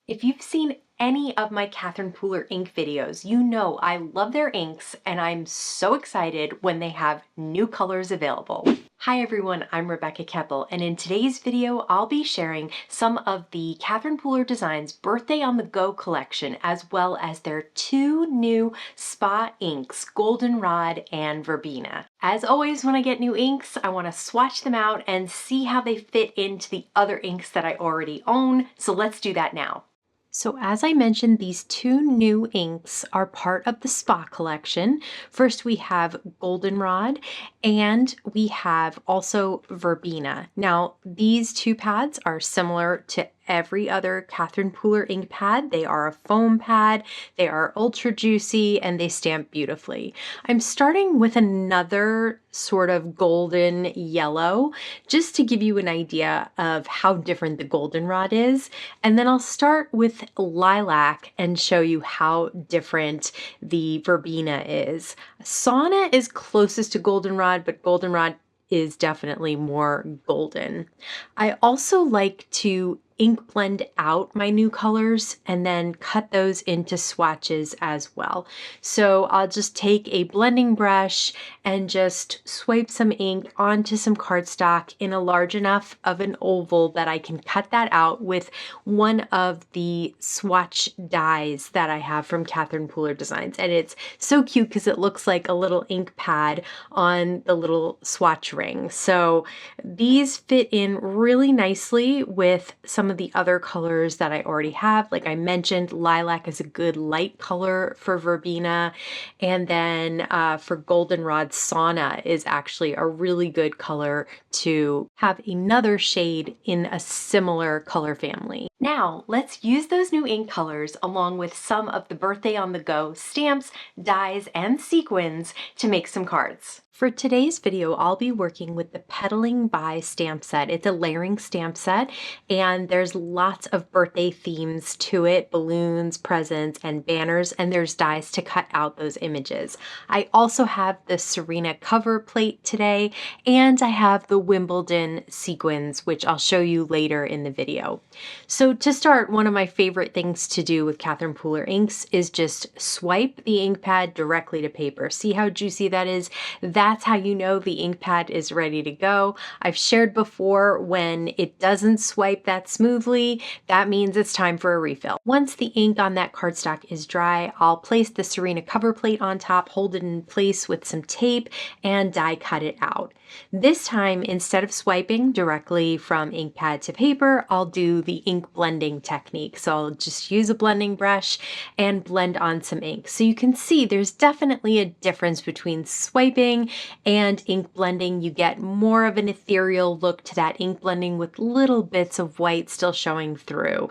If you've seen any of my Catherine Pooler ink videos, you know I love their inks and I'm so excited when they have new colors available. Hi everyone, I'm Rebecca Keppel, and in today's video I'll be sharing some of the Catherine Pooler Designs Birthday on the Go collection, as well as their two new spa inks, Goldenrod and Verbena. As always, when I get new inks, I want to swatch them out and see how they fit into the other inks that I already own, so let's do that now. So as I mentioned, these two new inks are part of the spa collection. First we have Goldenrod and we have also Verbena. Now these two pads are similar to every other Catherine Pooler ink pad. They are a foam pad, they are ultra juicy, and they stamp beautifully. I'm starting with another sort of golden yellow, just to give you an idea of how different the Goldenrod is. And then I'll start with lilac and show you how different the Verbena is. Sauna is closest to Goldenrod, but Goldenrod is definitely more golden. I also like to ink blend out my new colors and then cut those into swatches as well. So I'll just take a blending brush and just swipe some ink onto some cardstock in a large enough of an oval that I can cut that out with one of the swatch dies that I have from Catherine Pooler Designs. And it's so cute because it looks like a little ink pad on the little swatch ring. So these fit in really nicely with some of the other colors that I already have. Like I mentioned, lilac is a good light color for Verbena, and then for Goldenrod, Sauna is actually a really good color to have another shade in a similar color family. Now let's use those new ink colors along with some of the Birthday on the Go stamps, dies, and sequins to make some cards. For today's video, I'll be working with the Pedaling by stamp set. It's a layering stamp set, and there's lots of birthday themes to it, balloons, presents, and banners, and there's dies to cut out those images. I also have the Serena cover plate today, and I have the Wimbledon sequins, which I'll show you later in the video. So to start, one of my favorite things to do with Catherine Pooler inks is just swipe the ink pad directly to paper. See how juicy that is? That's how you know the ink pad is ready to go. I've shared before, when it doesn't swipe that smoothly, that means it's time for a refill. Once the ink on that cardstock is dry, I'll place the Serena cover plate on top, hold it in place with some tape, and die cut it out. This time, instead of swiping directly from ink pad to paper, I'll do the ink blending technique. So I'll just use a blending brush and blend on some ink. So you can see there's definitely a difference between swiping and ink blending. You get more of an ethereal look to that ink blending with little bits of white still showing through.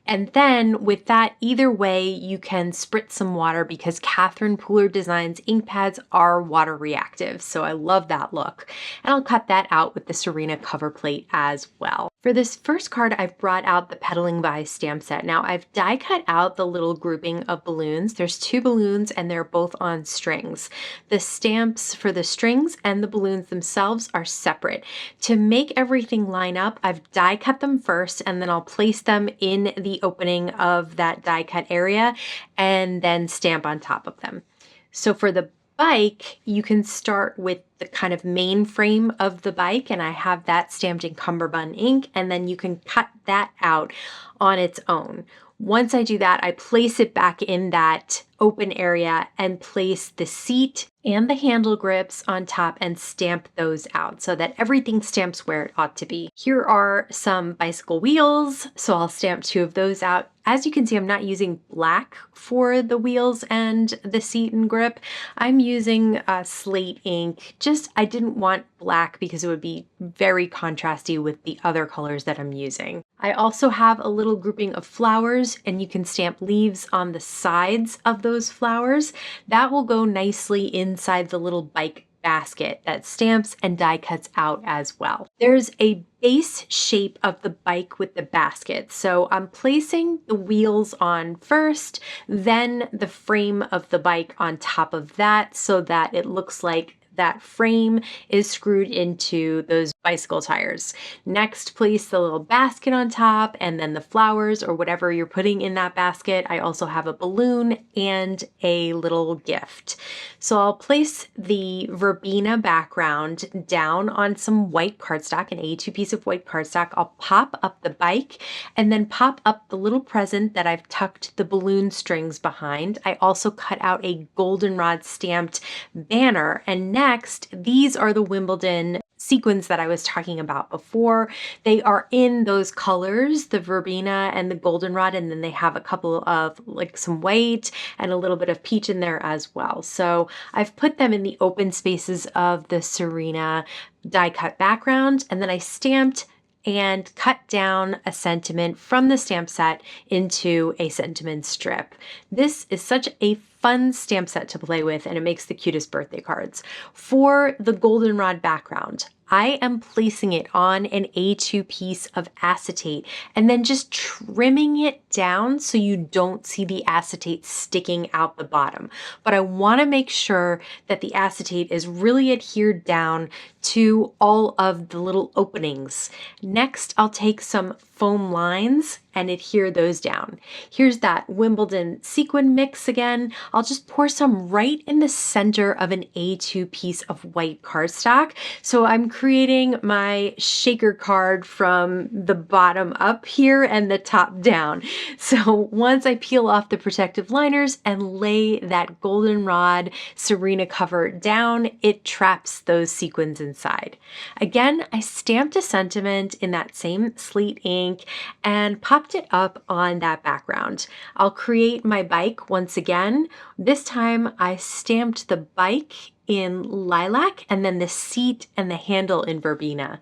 And then with that, either way, you can spritz some water because Catherine Pooler Designs ink pads are water reactive. So I love that look. And I'll cut that out with the Serena cover plate as well. For this first card, I've brought out the Pedaling by stamp set. Now I've die cut out the little grouping of balloons. There's two balloons and they're both on strings. The stamps for the strings and the balloons themselves are separate. To make everything line up, I've die cut them first, and then I'll place them in the opening of that die cut area and then stamp on top of them. So for the bike, you can start with the kind of main frame of the bike, and I have that stamped in cummerbund ink, and then you can cut that out on its own. Once I do that, I place it back in that open area and place the seat and the handle grips on top and stamp those out so that everything stamps where it ought to be. Here are some bicycle wheels, so I'll stamp two of those out. As you can see, I'm not using black for the wheels and the seat and grip. I'm using slate ink. I didn't want black because it would be very contrasty with the other colors that I'm using. I also have a little grouping of flowers, and you can stamp leaves on the sides of those flowers. That will go nicely inside the little bike basket that stamps and die cuts out as well. There's a base shape of the bike with the basket. So I'm placing the wheels on first, then the frame of the bike on top of that so that it looks like that frame is screwed into those bicycle tires. Next, place the little basket on top and then the flowers or whatever you're putting in that basket. I also have a balloon and a little gift. So I'll place the verbena background down on some white cardstock, an A2 piece of white cardstock. I'll pop up the bike and then pop up the little present that I've tucked the balloon strings behind. I also cut out a goldenrod stamped banner. And next, these are the Wimbledon sequins that I was talking about before. They are in those colors, the verbena and the goldenrod, and then they have a couple of like some white and a little bit of peach in there as well. So I've put them in the open spaces of the Serena die cut background, and then I stamped and cut down a sentiment from the stamp set into a sentiment strip. This is such a fun stamp set to play with, and it makes the cutest birthday cards. For the goldenrod background, I am placing it on an A2 piece of acetate and then just trimming it down so you don't see the acetate sticking out the bottom. But I want to make sure that the acetate is really adhered down to all of the little openings. Next, I'll take some foam lines and adhere those down. Here's that Wimbledon sequin mix again. I'll just pour some right in the center of an A2 piece of white cardstock. So I'm creating my shaker card from the bottom up here and the top down. So once I peel off the protective liners and lay that goldenrod Serena cover down, it traps those sequins inside. Again, I stamped a sentiment in that same slate ink and popped it up on that background. I'll create my bike once again. This time I stamped the bike in lilac and then the seat and the handle in verbena.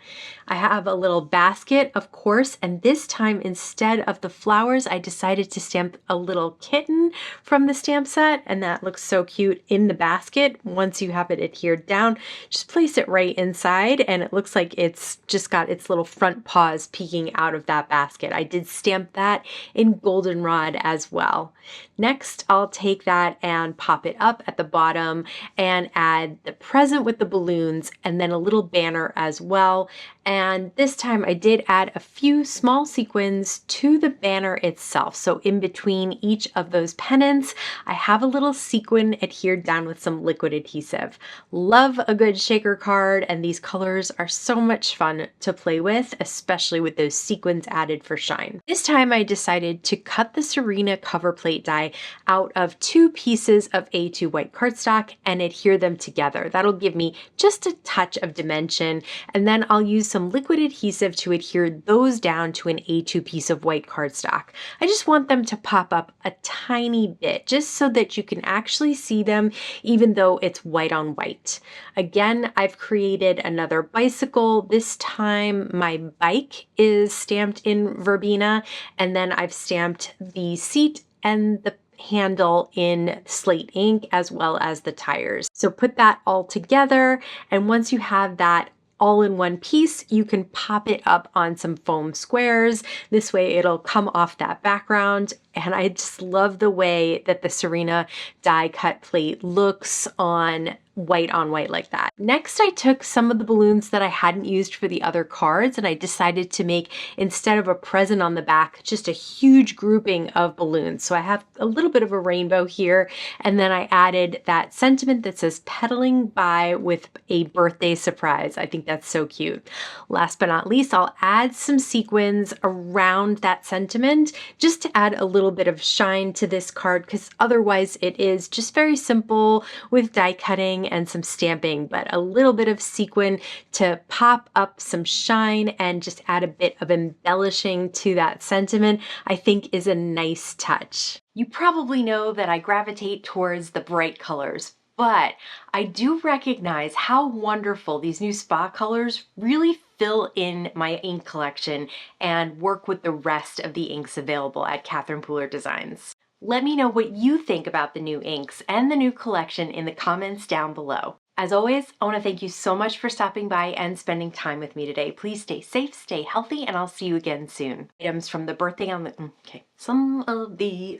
I have a little basket, of course, and this time instead of the flowers, I decided to stamp a little kitten from the stamp set, and that looks so cute in the basket. Once you have it adhered down, just place it right inside, and it looks like it's just got its little front paws peeking out of that basket. I did stamp that in goldenrod as well. Next, I'll take that and pop it up at the bottom and add the present with the balloons and then a little banner as well. And this time I did add a few small sequins to the banner itself. So in between each of those pennants, I have a little sequin adhered down with some liquid adhesive. Love a good shaker card, and these colors are so much fun to play with, especially with those sequins added for shine. This time I decided to cut the Serena cover plate die out of 2 pieces of A2 white cardstock and adhere them together. That'll give me just a touch of dimension, and then I'll use some liquid adhesive to adhere those down to an A2 piece of white cardstock. I just want them to pop up a tiny bit just so that you can actually see them even though it's white on white. Again, I've created another bicycle. This time my bike is stamped in verbena, and then I've stamped the seat and the handle in slate ink as well as the tires. So put that all together, and once you have that all in one piece, you can pop it up on some foam squares. This way it'll come off that background, and I just love the way that the Serena die cut plate looks on white like that. Next, I took some of the balloons that I hadn't used for the other cards, and I decided to make, instead of a present on the back, just a huge grouping of balloons. So I have a little bit of a rainbow here, and then I added that sentiment that says pedaling by with a birthday surprise. I think that's so cute. Last but not least, I'll add some sequins around that sentiment just to add a little bit of shine to this card, because otherwise it is just very simple with die cutting and some stamping, but a little bit of sequin to pop up some shine and just add a bit of embellishing to that sentiment, I think is a nice touch. You probably know that I gravitate towards the bright colors, but I do recognize how wonderful these new spa colors really fill in my ink collection and work with the rest of the inks available at Catherine Pooler Designs. Let me know what you think about the new inks and the new collection in the comments down below. As always, I want to thank you so much for stopping by and spending time with me today. Please stay safe, stay healthy, and I'll see you again soon. Items from the birthday on the... Okay. Some of the...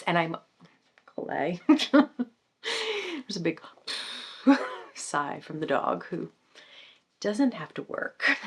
And I'm... Clay. There's a big... sigh from the dog, who doesn't have to work.